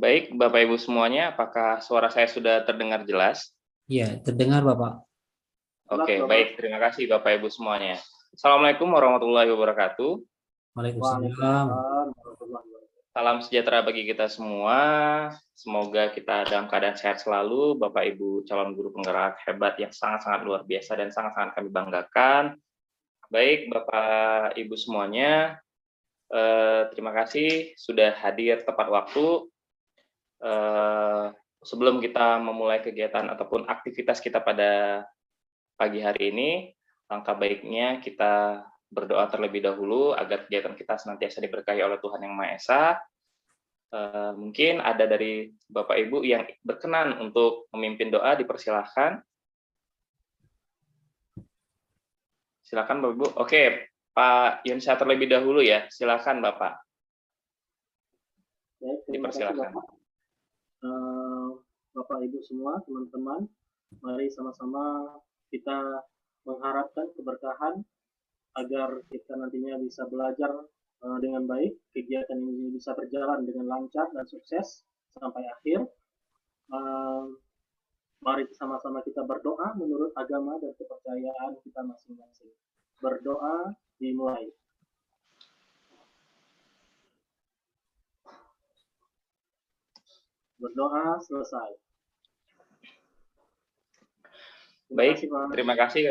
Baik, Bapak Ibu semuanya, apakah suara saya sudah terdengar jelas? Iya, terdengar Bapak. Oke, baik. Terima kasih Bapak Ibu semuanya. Assalamualaikum warahmatullahi wabarakatuh. Waalaikumsalam. Salam sejahtera bagi kita semua. Semoga kita dalam keadaan sehat selalu. Bapak Ibu calon guru penggerak hebat yang sangat-sangat luar biasa dan sangat-sangat kami banggakan. Baik, Bapak Ibu semuanya, terima kasih sudah hadir tepat waktu. Sebelum kita memulai kegiatan ataupun aktivitas kita pada pagi hari ini, langkah baiknya kita berdoa terlebih dahulu agar kegiatan kita senantiasa diberkahi oleh Tuhan Yang Maha Esa. Mungkin ada dari Bapak Ibu yang berkenan untuk memimpin doa, dipersilahkan. Silakan Bapak Ibu. Oke, Pak Yunsa terlebih dahulu ya. Silakan Bapak. Dipersilahkan. Bapak Ibu semua, teman-teman, mari sama-sama kita mengharapkan keberkahan agar kita nantinya bisa belajar dengan baik, kegiatan ini bisa berjalan dengan lancar dan sukses sampai akhir. Mari sama-sama kita berdoa menurut agama dan kepercayaan kita masing-masing. Berdoa dimulai. Berdoa selesai. Baik, terima kasih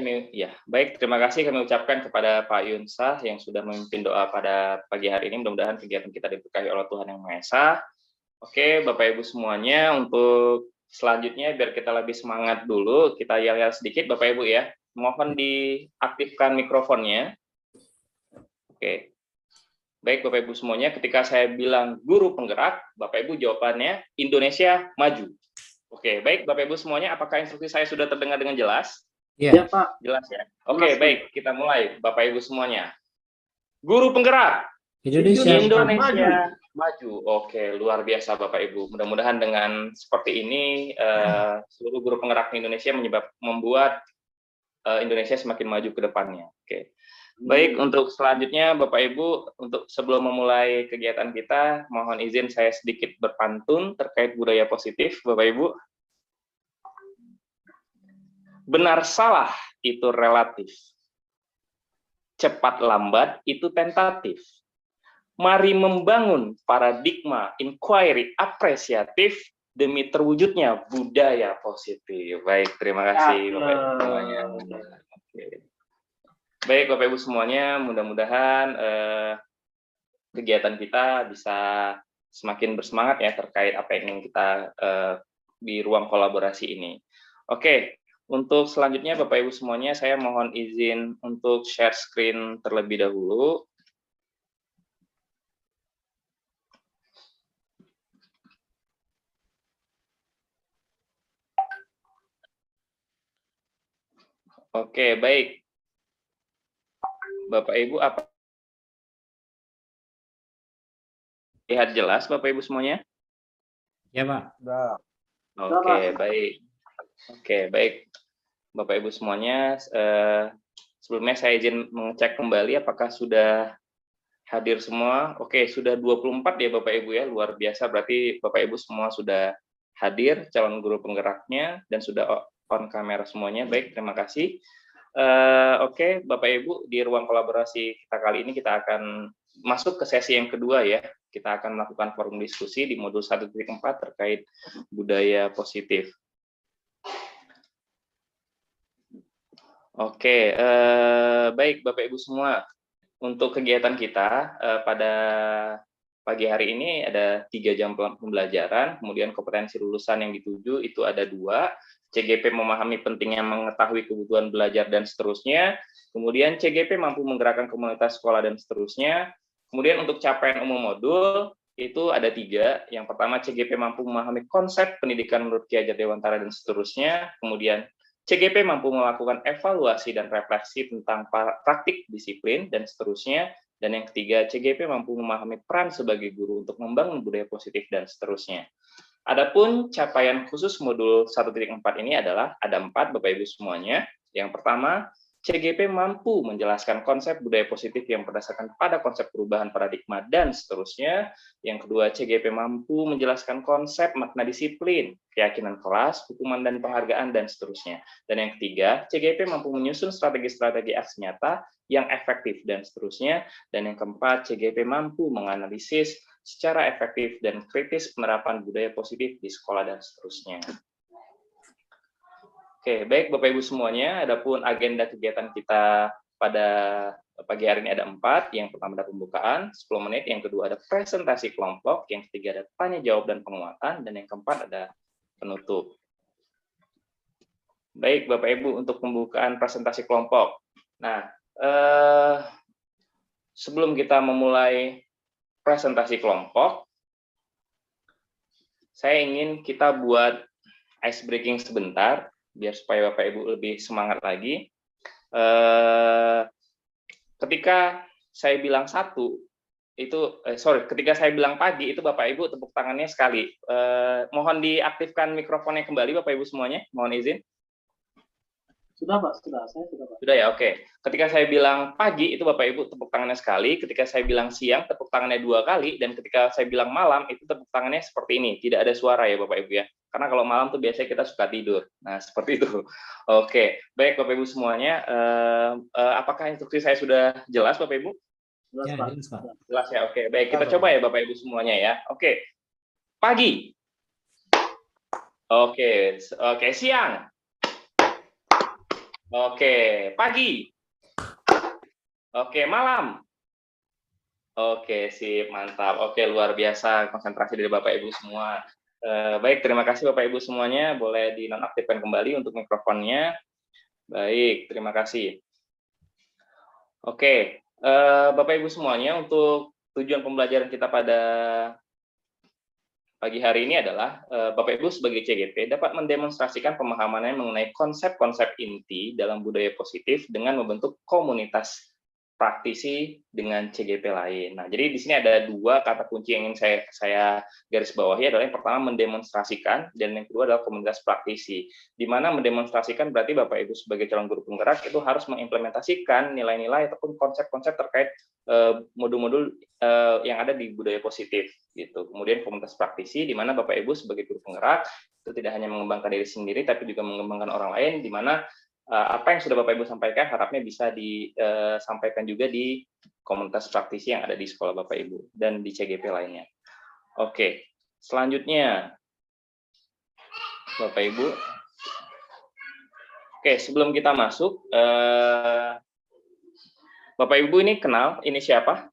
kami ucapkan kepada Pak Yunsah yang sudah memimpin doa pada pagi hari ini. Mudah-mudahan kegiatan kita diberkahi oleh Tuhan Yang Maha Esa. Oke, Bapak Ibu semuanya, untuk selanjutnya biar kita lebih semangat dulu, kita yel-yel sedikit Bapak Ibu ya. Mohon diaktifkan mikrofonnya. Oke. Baik Bapak Ibu semuanya, ketika saya bilang guru penggerak, Bapak Ibu jawabannya Indonesia maju. Oke, baik Bapak Ibu semuanya, apakah instruksi saya sudah terdengar dengan jelas? Iya, Pak. Jelas ya? Oke, baik, kita mulai Bapak Ibu semuanya. Guru penggerak Indonesia maju. Oke, luar biasa Bapak Ibu. Mudah-mudahan dengan seperti ini seluruh guru penggerak Indonesia membuat Indonesia semakin maju ke depannya. Oke. Baik, untuk selanjutnya Bapak Ibu, untuk sebelum memulai kegiatan kita, mohon izin saya sedikit berpantun terkait budaya positif, Bapak Ibu. Benar salah itu relatif. Cepat lambat itu tentatif. Mari membangun paradigma inquiry apresiatif demi terwujudnya budaya positif. Baik, terima kasih Bapak Ibu semuanya. Oke. Baik Bapak Ibu semuanya, mudah-mudahan kegiatan kita bisa semakin bersemangat ya terkait apa yang ingin kita di ruang kolaborasi ini. Oke, untuk selanjutnya Bapak Ibu semuanya, saya mohon izin untuk share screen terlebih dahulu. Oke, baik. Bapak Ibu, apa lihat jelas Bapak Ibu semuanya? Ya Pak. Oke, baik. Oke, baik. Bapak Ibu semuanya, sebelumnya saya izin mengecek kembali apakah sudah hadir semua. Oke, sudah 24 ya Bapak Ibu ya, luar biasa. Berarti Bapak Ibu semua sudah hadir, calon guru penggeraknya, dan sudah on kamera semuanya. Baik, terima kasih. Oke, Bapak Ibu, di ruang kolaborasi kita kali ini kita akan masuk ke sesi yang kedua ya. Kita akan melakukan forum diskusi di modul 1.4 terkait budaya positif. Oke, baik Bapak Ibu semua. Untuk kegiatan kita pada pagi hari ini ada 3 jam pembelajaran, kemudian kompetensi lulusan yang dituju itu ada 2, CGP memahami pentingnya mengetahui kebutuhan belajar dan seterusnya, kemudian CGP mampu menggerakkan komunitas sekolah dan seterusnya, kemudian untuk capaian umum modul itu ada 3, yang pertama CGP mampu memahami konsep pendidikan menurut Ki Hajar Dewantara dan seterusnya, kemudian CGP mampu melakukan evaluasi dan refleksi tentang praktik disiplin dan seterusnya. Dan yang ketiga, CGP mampu memahami peran sebagai guru untuk membangun budaya positif dan seterusnya. Adapun capaian khusus modul 1.4 ini adalah ada 4 Bapak Ibu semuanya. Yang pertama, CGP mampu menjelaskan konsep budaya positif yang berdasarkan pada konsep perubahan paradigma dan seterusnya. Yang kedua, CGP mampu menjelaskan konsep makna disiplin, keyakinan kelas, hukuman dan penghargaan, dan seterusnya. Dan yang ketiga, CGP mampu menyusun strategi-strategi aksi nyata yang efektif, dan seterusnya. Dan yang keempat, CGP mampu menganalisis secara efektif dan kritis penerapan budaya positif di sekolah, dan seterusnya. Oke, baik Bapak Ibu semuanya, adapun agenda kegiatan kita pada pagi hari ini ada 4. Yang pertama ada pembukaan 10 menit, yang kedua ada presentasi kelompok, yang ketiga ada tanya jawab dan penguatan, dan yang keempat ada penutup. Baik Bapak Ibu, untuk pembukaan presentasi kelompok. Nah, sebelum kita memulai presentasi kelompok, saya ingin kita buat ice breaking sebentar, biar supaya Bapak Ibu lebih semangat lagi. Ketika saya bilang ketika saya bilang pagi, itu Bapak Ibu tepuk tangannya sekali. Mohon diaktifkan mikrofonnya kembali Bapak Ibu semuanya, mohon izin. Sudah Pak, saya sudah Pak. Sudah ya, oke. Ketika saya bilang pagi, itu Bapak Ibu tepuk tangannya sekali. Ketika saya bilang siang, tepuk tangannya 2 kali. Dan ketika saya bilang malam, itu tepuk tangannya seperti ini. Tidak ada suara ya Bapak Ibu ya. Karena kalau malam tuh biasanya kita suka tidur. Nah, seperti itu. Oke, baik Bapak Ibu semuanya. Apakah instruksi saya sudah jelas Bapak Ibu? Jelas Ya, Pak. jelas, Pak. Jelas ya, oke. Baik, kita coba ya Bapak Ibu semuanya ya. Oke, pagi. Oke, siang. Oke, pagi. Oke, malam. Oke, sip, mantap. Oke, luar biasa konsentrasi dari Bapak Ibu semua. Baik, terima kasih Bapak Ibu semuanya. Boleh dinonaktifkan kembali untuk mikrofonnya. Baik, terima kasih. Oke, Bapak Ibu semuanya, untuk tujuan pembelajaran kita pada pagi hari ini adalah Bapak Ibu sebagai CGP dapat mendemonstrasikan pemahamannya mengenai konsep-konsep inti dalam budaya positif dengan membentuk komunitas praktisi dengan CGP lain. Nah, jadi di sini ada 2 kata kunci yang ingin saya garis bawahi, adalah yang pertama mendemonstrasikan, dan yang kedua adalah komunitas praktisi. Di mana mendemonstrasikan berarti Bapak Ibu sebagai calon guru penggerak itu harus mengimplementasikan nilai-nilai ataupun konsep-konsep terkait modul-modul yang ada di budaya positif gitu. Kemudian komunitas praktisi, di mana Bapak Ibu sebagai guru penggerak itu tidak hanya mengembangkan diri sendiri tapi juga mengembangkan orang lain, di mana apa yang sudah Bapak Ibu sampaikan harapnya bisa disampaikan juga di komunitas praktisi yang ada di sekolah Bapak Ibu dan di CGP lainnya. Oke, selanjutnya Bapak Ibu. Oke, sebelum kita masuk, Bapak Ibu ini kenal, ini siapa?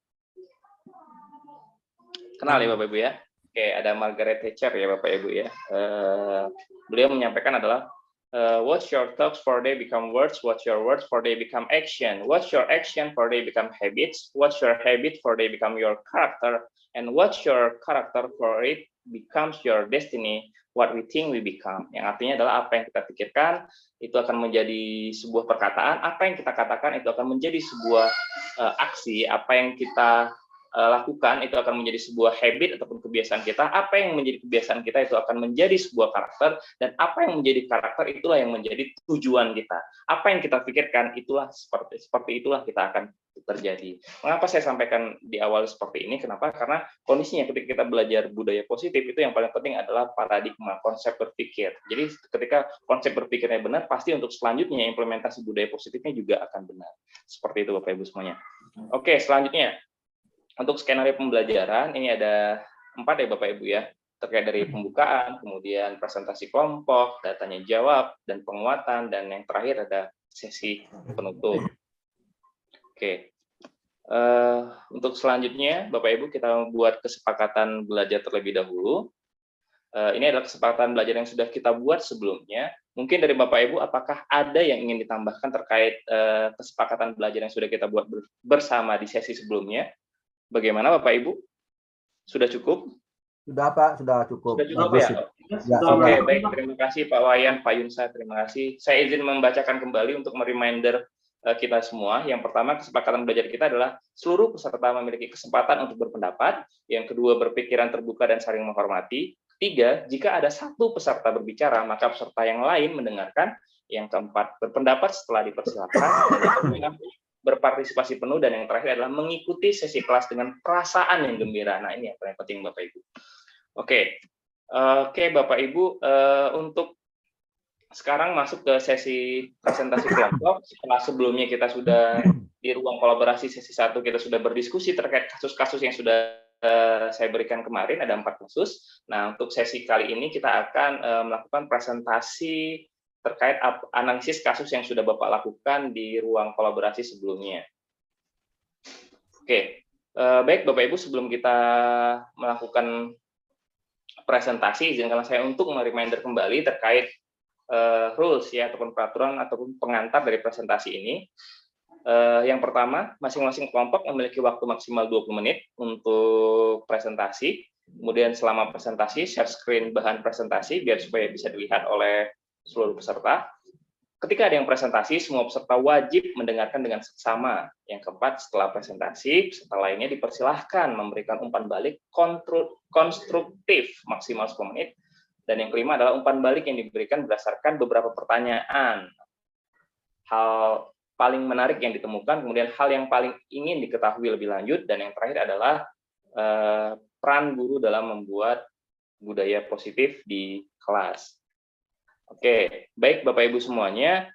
Kenal ya Bapak Ibu ya? Oke, ada Margaret Thatcher ya Bapak Ibu ya. Beliau menyampaikan adalah watch your thoughts for they become words, watch your words for they become action, watch your action for they become habits, watch your habit for they become your character, and watch your character for it becomes your destiny, what we think we become. Yang artinya adalah apa yang kita pikirkan itu akan menjadi sebuah perkataan, apa yang kita katakan itu akan menjadi sebuah aksi, apa yang kita lakukan itu akan menjadi sebuah habit ataupun kebiasaan kita, apa yang menjadi kebiasaan kita itu akan menjadi sebuah karakter, dan apa yang menjadi karakter itulah yang menjadi tujuan kita. Apa yang kita pikirkan itulah seperti itulah kita akan terjadi. Mengapa saya sampaikan di awal seperti ini? Kenapa? Karena kondisinya ketika kita belajar budaya positif itu yang paling penting adalah paradigma, konsep berpikir. Jadi ketika konsep berpikirnya benar, pasti untuk selanjutnya implementasi budaya positifnya juga akan benar. Seperti itu Bapak Ibu semuanya. Oke, selanjutnya. Untuk skenario pembelajaran, ini ada 4 ya Bapak Ibu ya, terkait dari pembukaan, kemudian presentasi kelompok, tanya jawab, dan penguatan, dan yang terakhir ada sesi penutup. Oke, untuk selanjutnya Bapak Ibu kita buat kesepakatan belajar terlebih dahulu. Ini adalah kesepakatan belajar yang sudah kita buat sebelumnya. Mungkin dari Bapak Ibu, apakah ada yang ingin ditambahkan terkait kesepakatan belajar yang sudah kita buat bersama di sesi sebelumnya? Bagaimana Bapak Ibu? Sudah cukup? Sudah Pak, sudah cukup. Sudah cukup Bagus, ya? Oke, baik. Terima kasih Pak Wayan, Pak Yunsa, terima kasih. Saya izin membacakan kembali untuk mereminder kita semua. Yang pertama, kesepakatan belajar kita adalah seluruh peserta memiliki kesempatan untuk berpendapat. Yang kedua, berpikiran terbuka dan saling menghormati. 3, jika ada satu peserta berbicara, maka peserta yang lain mendengarkan. yang keempat berpendapat setelah dipersilakan, dan yang kelima berpartisipasi penuh, dan yang terakhir adalah mengikuti sesi kelas dengan perasaan yang gembira. Nah, ini yang paling penting Bapak Ibu. Oke, Bapak Ibu, untuk sekarang masuk ke sesi presentasi kelompok. Setelah sebelumnya kita sudah di ruang kolaborasi sesi 1 kita sudah berdiskusi terkait kasus-kasus yang sudah saya berikan kemarin, ada 4 kasus. Nah, untuk sesi kali ini kita akan melakukan presentasi terkait analisis kasus yang sudah Bapak lakukan di ruang kolaborasi sebelumnya. Oke, baik Bapak Ibu, sebelum kita melakukan presentasi, izinkanlah saya untuk mereminder kembali terkait rules ya, ataupun peraturan ataupun pengantar dari presentasi ini. Yang pertama, masing-masing kelompok memiliki waktu maksimal 20 menit untuk presentasi. Kemudian selama presentasi, share screen bahan presentasi biar supaya bisa dilihat oleh seluruh peserta. Ketika ada yang presentasi, semua peserta wajib mendengarkan dengan seksama. Yang keempat, setelah presentasi, peserta lainnya dipersilahkan memberikan umpan balik konstruktif maksimal 10 menit. Dan yang kelima adalah umpan balik yang diberikan berdasarkan beberapa pertanyaan. Hal paling menarik yang ditemukan, kemudian hal yang paling ingin diketahui lebih lanjut, dan yang terakhir adalah peran guru dalam membuat budaya positif di kelas. Oke, baik Bapak Ibu semuanya,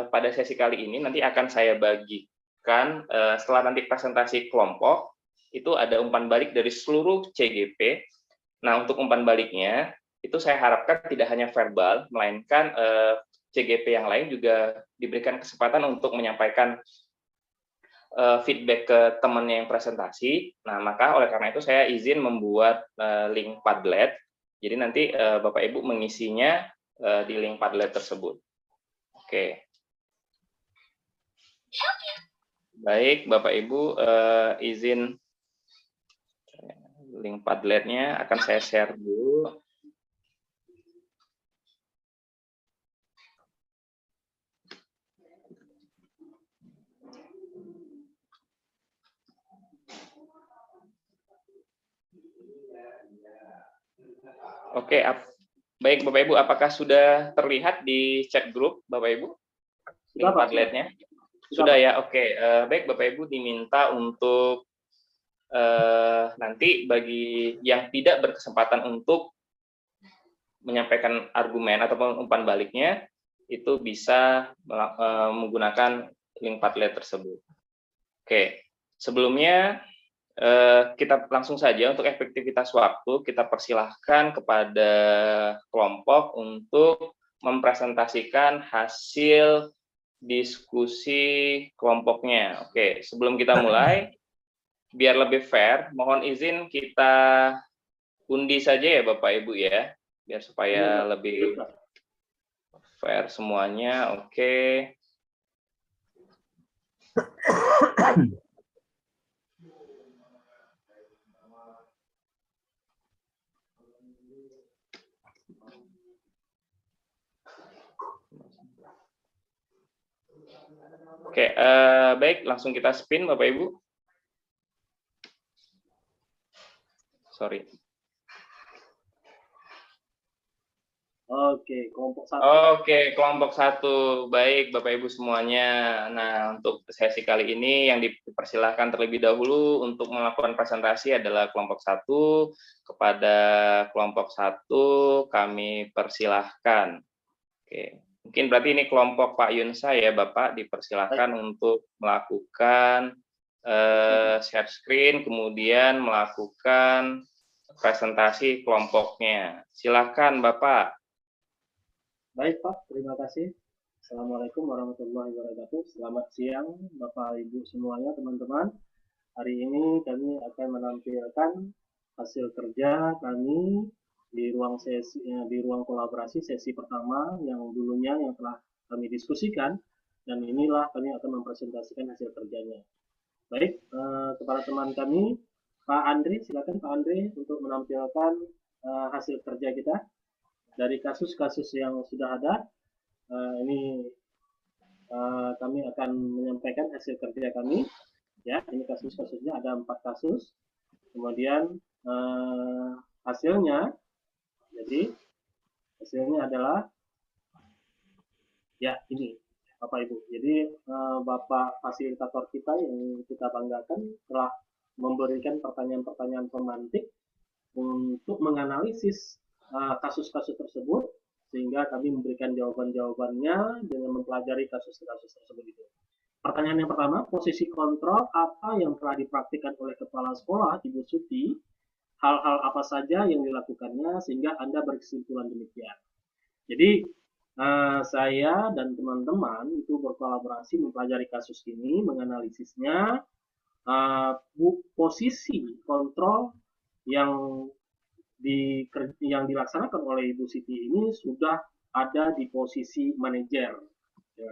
pada sesi kali ini nanti akan saya bagikan, setelah nanti presentasi kelompok, itu ada umpan balik dari seluruh CGP. Nah, untuk umpan baliknya, itu saya harapkan tidak hanya verbal, melainkan CGP yang lain juga diberikan kesempatan untuk menyampaikan feedback ke temannya yang presentasi. Nah, maka oleh karena itu saya izin membuat link Padlet. Jadi nanti Bapak Ibu mengisinya di link Padlet tersebut. Oke. Baik, Bapak Ibu, izin link Padletnya akan saya share dulu. Oke, baik Bapak Ibu, apakah sudah terlihat di chat grup Bapak Ibu? Link Padletnya? Sudah ya, oke. Baik Bapak Ibu, diminta untuk nanti bagi yang tidak berkesempatan untuk menyampaikan argumen ataupun umpan baliknya, itu bisa menggunakan link Padlet tersebut. Oke, sebelumnya kita langsung saja untuk efektivitas waktu, kita persilahkan kepada kelompok untuk mempresentasikan hasil diskusi kelompoknya. Oke, sebelum kita mulai, biar lebih fair, mohon izin kita undi saja ya Bapak Ibu ya, biar supaya lebih fair semuanya. Oke. Oke, baik, langsung kita spin Bapak Ibu. Sorry. Oke, kelompok 1. Oke, kelompok 1. Baik, Bapak Ibu semuanya. Nah, untuk sesi kali ini yang dipersilahkan terlebih dahulu untuk melakukan presentasi adalah kelompok 1. Kepada kelompok 1 kami persilahkan. Oke, mungkin berarti ini kelompok Pak Yunsa ya, Bapak, dipersilahkan untuk melakukan share screen, kemudian melakukan presentasi kelompoknya. Silakan, Bapak. Baik Pak, terima kasih. Assalamualaikum warahmatullahi wabarakatuh. Selamat siang Bapak Ibu semuanya, teman-teman. Hari ini kami akan menampilkan hasil kerja kami di ruang kolaborasi sesi pertama yang dulunya yang telah kami diskusikan, dan inilah kami akan mempresentasikan hasil kerjanya. Baik, kepada teman kami Pak Andri, silakan Pak Andri untuk menampilkan hasil kerja kita. Dari kasus-kasus yang sudah ada, ini kami akan menyampaikan hasil kerja kami. Ya, ini kasus-kasusnya ada 4 kasus. Kemudian hasilnya, jadi hasilnya adalah Ya, ini Bapak Ibu. Jadi Bapak fasilitator kita yang kita banggakan telah memberikan pertanyaan-pertanyaan pemantik untuk menganalisis kasus-kasus tersebut sehingga kami memberikan jawaban-jawabannya dengan mempelajari kasus-kasus tersebut itu. Pertanyaan yang pertama, posisi kontrol apa yang telah dipraktikkan oleh kepala sekolah Ibu Suti, hal-hal apa saja yang dilakukannya sehingga Anda berkesimpulan demikian. Jadi saya dan teman-teman itu berkolaborasi mempelajari kasus ini, menganalisisnya, posisi kontrol yang dilaksanakan oleh Ibu Siti ini sudah ada di posisi manajer,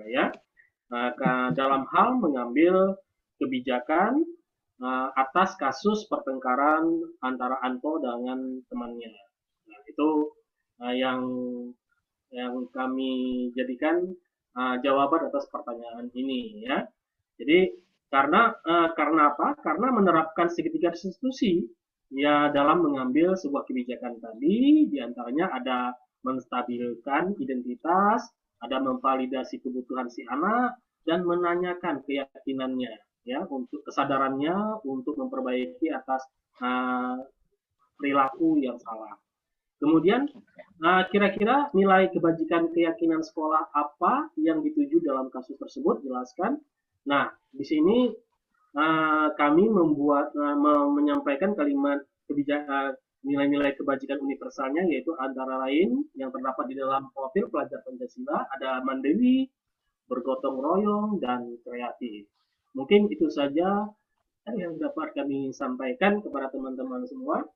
ya. Dalam hal mengambil kebijakan atas kasus pertengkaran antara Anto dengan temannya. Nah, itu yang kami jadikan jawaban atas pertanyaan ini, ya. Jadi karena apa? Karena menerapkan segitiga restitusi ya dalam mengambil sebuah kebijakan tadi, diantaranya ada menstabilkan identitas, ada memvalidasi kebutuhan si anak, dan menanyakan keyakinannya, ya, untuk kesadarannya untuk memperbaiki atas perilaku yang salah. Kemudian kira-kira nilai kebajikan keyakinan sekolah apa yang dituju dalam kasus tersebut, jelaskan. Nah, di sini kami menyampaikan kalimat nilai-nilai kebajikan universalnya, yaitu antara lain yang terdapat di dalam profil pelajar Pancasila ada mandiri, bergotong royong, dan kreatif. Mungkin itu saja yang dapat kami sampaikan kepada teman-teman semua.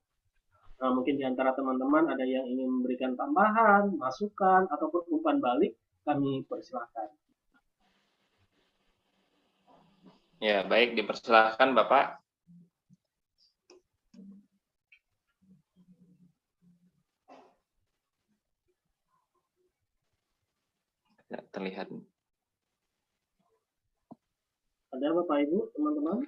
Mungkin di antara teman-teman ada yang ingin memberikan tambahan, masukan, ataupun umpan balik, kami persilahkan. Ya, baik, dipersilahkan Bapak. Tidak terlihat. Ada Bapak Ibu, teman-teman?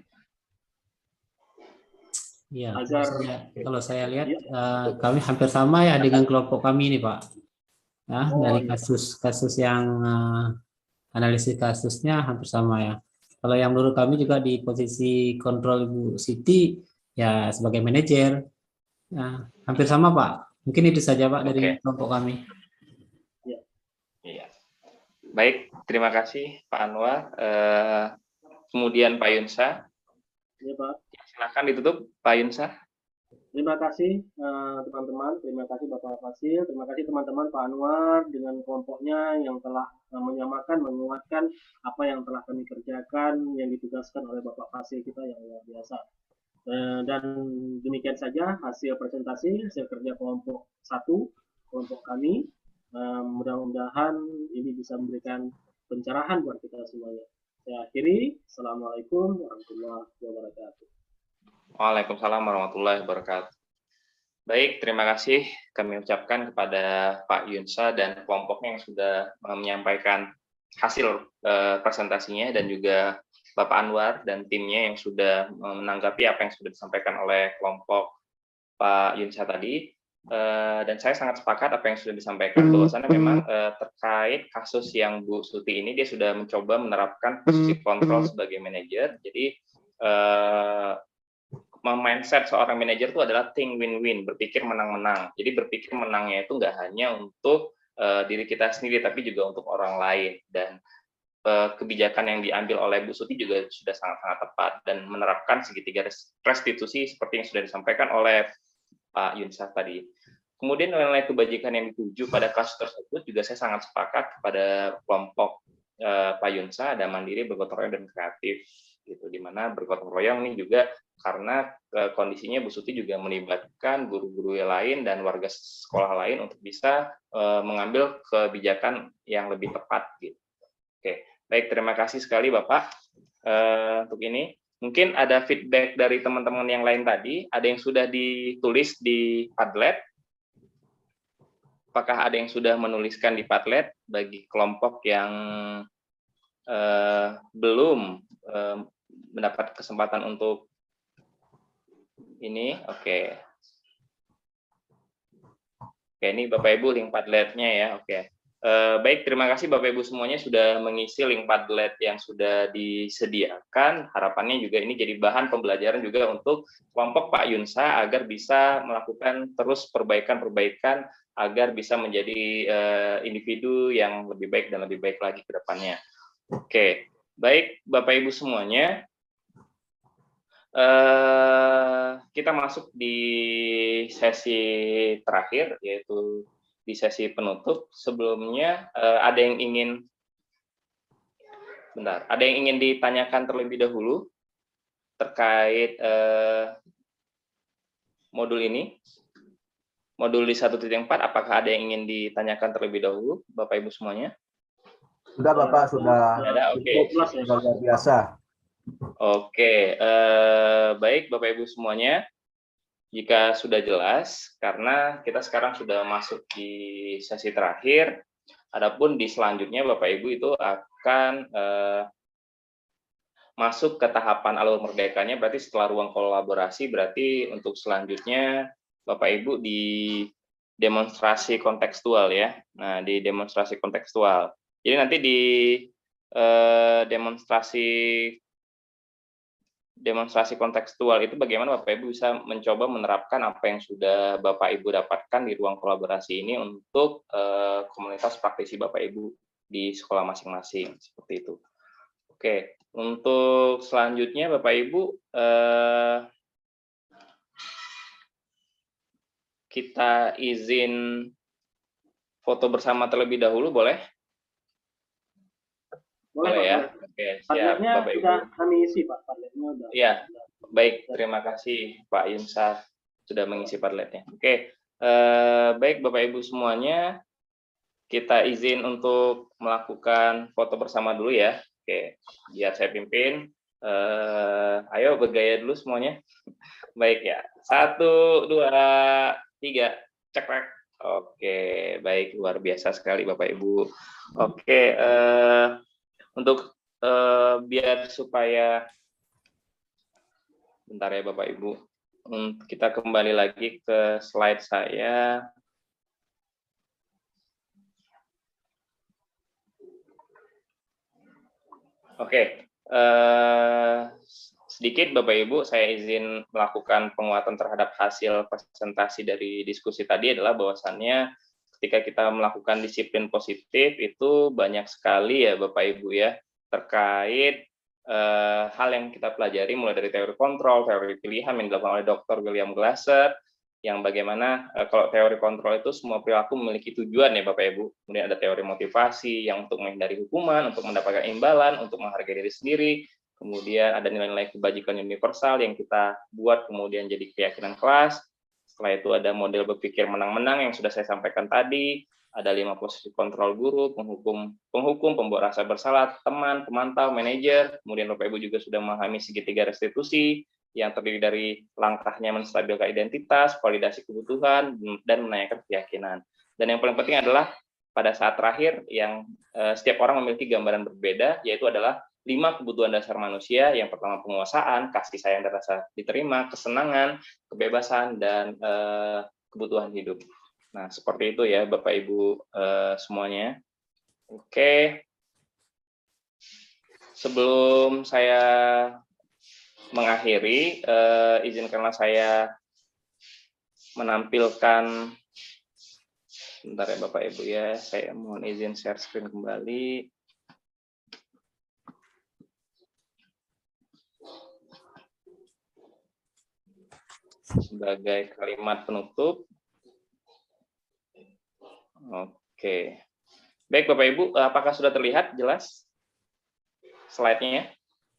Ya, Agar kalau saya lihat ya. kami hampir sama ya dengan kelompok kami ini, Pak. Nah, dari Iya. kasus yang analisis kasusnya hampir sama ya. Kalau yang menurut kami juga di posisi kontrol Ibu Siti ya sebagai manajer, ya, hampir sama Pak. Mungkin itu saja Pak dari kelompok kami. Iya. Baik, terima kasih Pak Anwar. Kemudian Pak Yunsa. Ya, Pak. Silakan ditutup Pak Yunsa. Terima kasih teman-teman, terima kasih Bapak Fasil, terima kasih teman-teman Pak Anwar dengan kelompoknya yang telah menyamakan, menguatkan apa yang telah kami kerjakan yang ditugaskan oleh Bapak Fasil kita yang luar biasa. Dan demikian saja hasil presentasi, hasil kerja kelompok 1, kelompok kami. Mudah-mudahan ini bisa memberikan pencerahan buat kita semuanya. Saya akhiri. Assalamualaikum warahmatullahi wabarakatuh. Waalaikumsalam warahmatullahi wabarakatuh. Baik, terima kasih kami ucapkan kepada Pak Yunsa dan kelompoknya yang sudah menyampaikan hasil presentasinya, dan juga Bapak Anwar dan timnya yang sudah menanggapi apa yang sudah disampaikan oleh kelompok Pak Yunsa tadi. Dan saya sangat sepakat apa yang sudah disampaikan, bahwasannya memang terkait kasus yang Bu Suti ini, dia sudah mencoba menerapkan posisi kontrol sebagai manajer. Jadi mindset seorang manajer itu adalah think win-win, berpikir menang-menang. Jadi berpikir menangnya itu nggak hanya untuk diri kita sendiri, tapi juga untuk orang lain. Dan kebijakan yang diambil oleh Bu Suti juga sudah sangat-sangat tepat dan menerapkan segitiga restitusi seperti yang sudah disampaikan oleh Pak Yunsa tadi. Kemudian nilai kebajikan yang dituju pada kasus tersebut juga saya sangat sepakat kepada kelompok Pak Yunsa, ada mandiri, bergotong royong, dan kreatif. Gitu, dimana bergotong royong ini juga karena kondisinya Bu Suti juga melibatkan guru-guru lain dan warga sekolah lain untuk bisa mengambil kebijakan yang lebih tepat. Gitu. Oke, baik, terima kasih sekali Bapak untuk ini. Mungkin ada feedback dari teman-teman yang lain tadi, ada yang sudah ditulis di Padlet. Apakah ada yang sudah menuliskan di Padlet bagi kelompok yang belum mendapat kesempatan untuk ini? Oke. Oke, ini Bapak Ibu link Padletnya ya. Oke. Baik, terima kasih Bapak Ibu semuanya sudah mengisi link Padlet yang sudah disediakan. Harapannya juga ini jadi bahan pembelajaran juga untuk kelompok Pak Yunsa agar bisa melakukan terus perbaikan-perbaikan agar bisa menjadi individu yang lebih baik dan lebih baik lagi ke depannya. Oke, baik Bapak Ibu semuanya. Kita masuk di sesi terakhir, yaitu di sesi penutup. Sebelumnya ada yang ingin ditanyakan terlebih dahulu terkait modul ini, modul di 1.4. Apakah ada yang ingin ditanyakan terlebih dahulu, Bapak Ibu semuanya? Sudah Bapak, sudah. Ada, oke. Luar biasa. Oke, baik Bapak Ibu semuanya. Jika sudah jelas, karena kita sekarang sudah masuk di sesi terakhir, adapun di selanjutnya Bapak Ibu itu akan masuk ke tahapan alur merdekanya, berarti setelah ruang kolaborasi, berarti untuk selanjutnya Bapak Ibu di demonstrasi kontekstual ya. Nah, di demonstrasi kontekstual. Jadi nanti di demonstrasi kontekstual itu bagaimana Bapak Ibu bisa mencoba menerapkan apa yang sudah Bapak Ibu dapatkan di ruang kolaborasi ini untuk komunitas praktisi Bapak Ibu di sekolah masing-masing, seperti itu. Oke, untuk selanjutnya Bapak Ibu kita izin foto bersama terlebih dahulu, boleh? Boleh ya. Oke, siap Bapak Ibu. Sudah kami isi Pak, Padletnya udah. Iya, baik, terima kasih Pak Yunsa sudah mengisi Padletnya. Oke, baik Bapak Ibu semuanya, kita izin untuk melakukan foto bersama dulu ya. Oke, biar saya pimpin. Ayo bergaya dulu semuanya. Baik ya, 1, 2, 3, cekrek. Oke, baik, luar biasa sekali Bapak Ibu. Oke, untuk biar supaya bentar ya Bapak Ibu, kita kembali lagi ke slide saya. Oke, sedikit Bapak Ibu, saya izin melakukan penguatan terhadap hasil presentasi dari diskusi tadi adalah bahwasannya ketika kita melakukan disiplin positif itu banyak sekali ya Bapak Ibu ya, terkait hal yang kita pelajari mulai dari teori kontrol, teori pilihan yang dilakukan oleh Dr. William Glasser, yang bagaimana kalau teori kontrol itu semua perilaku memiliki tujuan ya Bapak Ibu. Kemudian ada teori motivasi yang untuk menghindari hukuman, untuk mendapatkan imbalan, untuk menghargai diri sendiri. Kemudian ada nilai-nilai kebajikan universal yang kita buat kemudian jadi keyakinan kelas. Setelah itu ada model berpikir menang-menang yang sudah saya sampaikan tadi. Ada 5 posisi kontrol guru, penghukum, pembawa rasa bersalah, teman, pemantau, manajer. Kemudian Bapak Ibu juga sudah memahami segitiga restitusi yang terdiri dari langkahnya menstabilkan identitas, validasi kebutuhan, dan menanyakan keyakinan. Dan yang paling penting adalah pada saat terakhir yang setiap orang memiliki gambaran berbeda, yaitu adalah 5 kebutuhan dasar manusia. Yang pertama penguasaan, kasih sayang dan rasa diterima, kesenangan, kebebasan, dan kebutuhan hidup. Nah, seperti itu ya Bapak Ibu semuanya. Oke. Sebelum saya mengakhiri, izinkanlah saya menampilkan, bentar ya Bapak Ibu ya, saya mohon izin share screen kembali. Sebagai kalimat penutup. Oke. Baik Bapak Ibu, apakah sudah terlihat jelas slide-nya?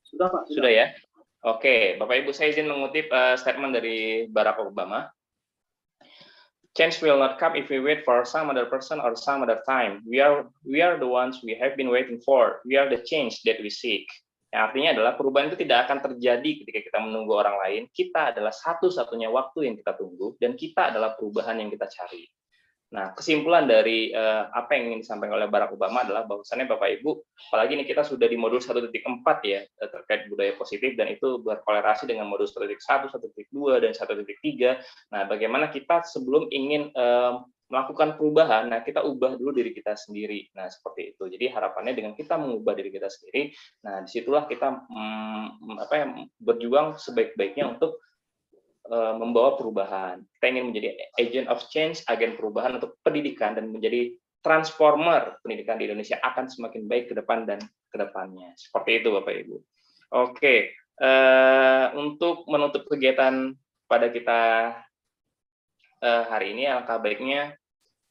Sudah Pak. Sudah ya? Oke, Bapak Ibu saya izin mengutip statement dari Barack Obama. Change will not come if we wait for some other person or some other time. We are the ones we have been waiting for. We are the change that we seek. Yang artinya adalah perubahan itu tidak akan terjadi ketika kita menunggu orang lain. Kita adalah satu-satunya waktu yang kita tunggu dan kita adalah perubahan yang kita cari. Nah, kesimpulan dari apa yang ingin disampaikan oleh Barack Obama adalah bahwasannya Bapak Ibu, apalagi ini kita sudah di modul 1.4 ya, terkait budaya positif, dan itu berkolerasi dengan modul 1.1, 1.2, dan 1.3. Nah, bagaimana kita sebelum ingin melakukan perubahan, nah kita ubah dulu diri kita sendiri. Nah, seperti itu. Jadi harapannya dengan kita mengubah diri kita sendiri, nah disitulah kita berjuang sebaik-baiknya untuk membawa perubahan. Kita ingin menjadi agent of change, agen perubahan untuk pendidikan, dan menjadi transformer pendidikan di Indonesia akan semakin baik ke depan dan ke depannya. Seperti itu Bapak Ibu. Oke, untuk menutup kegiatan pada kita hari ini, alangkah baiknya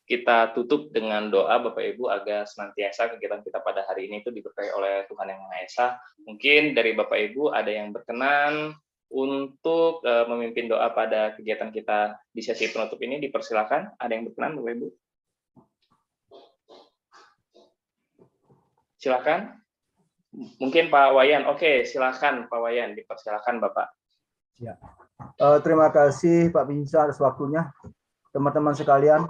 kita tutup dengan doa Bapak Ibu agar senantiasa kegiatan kita pada hari ini itu diberkahi oleh Tuhan Yang Maha Esa. Mungkin dari Bapak Ibu ada yang berkenan untuk memimpin doa pada kegiatan kita di sesi penutup ini, dipersilakan. Ada yang berkenan, Bapak Ibu? Silakan. Mungkin Pak Wayan. Oke, silakan Pak Wayan, dipersilakan Bapak. Ya. Terima kasih Pak Binsar atas waktunya. Teman-teman sekalian,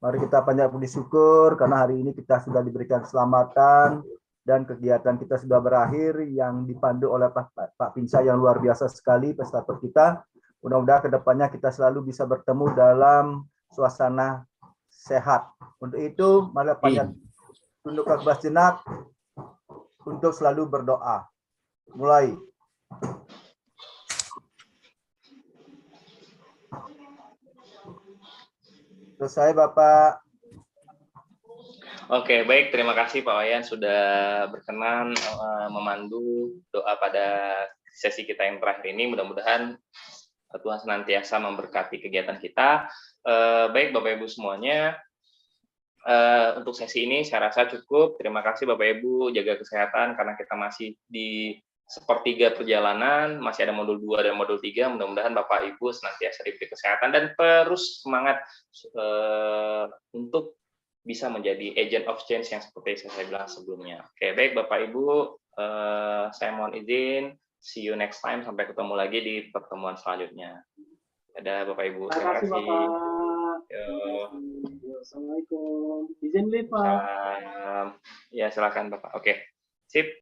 mari kita banyak puji syukur karena hari ini kita sudah diberikan keselamatan dan kegiatan kita sudah berakhir yang dipandu oleh Pak Pinsa yang luar biasa sekali, prestator kita. Mudah-mudahan kedepannya kita selalu bisa bertemu dalam suasana sehat. Untuk itu, mari banyak tundukkan sejenak untuk selalu berdoa. Mulai. Selesai, Bapak. Oke, baik. Terima kasih Pak Wayan sudah berkenan memandu doa pada sesi kita yang terakhir ini. Mudah-mudahan Tuhan senantiasa memberkati kegiatan kita. Baik Bapak Ibu semuanya, untuk sesi ini saya rasa cukup. Terima kasih Bapak Ibu, jaga kesehatan karena kita masih di sepertiga perjalanan, masih ada modul 2 dan modul 3. Mudah-mudahan Bapak Ibu senantiasa diberi kesehatan dan terus semangat untuk bisa menjadi agent of change yang seperti saya bilang sebelumnya. Oke, baik Bapak Ibu, saya mohon izin. See you next time. Sampai ketemu lagi di pertemuan selanjutnya. Dadah Bapak Ibu. Terima kasih Bapak. Assalamualaikum. Izin lihat Pak. Ya, silakan Bapak. Oke, sip.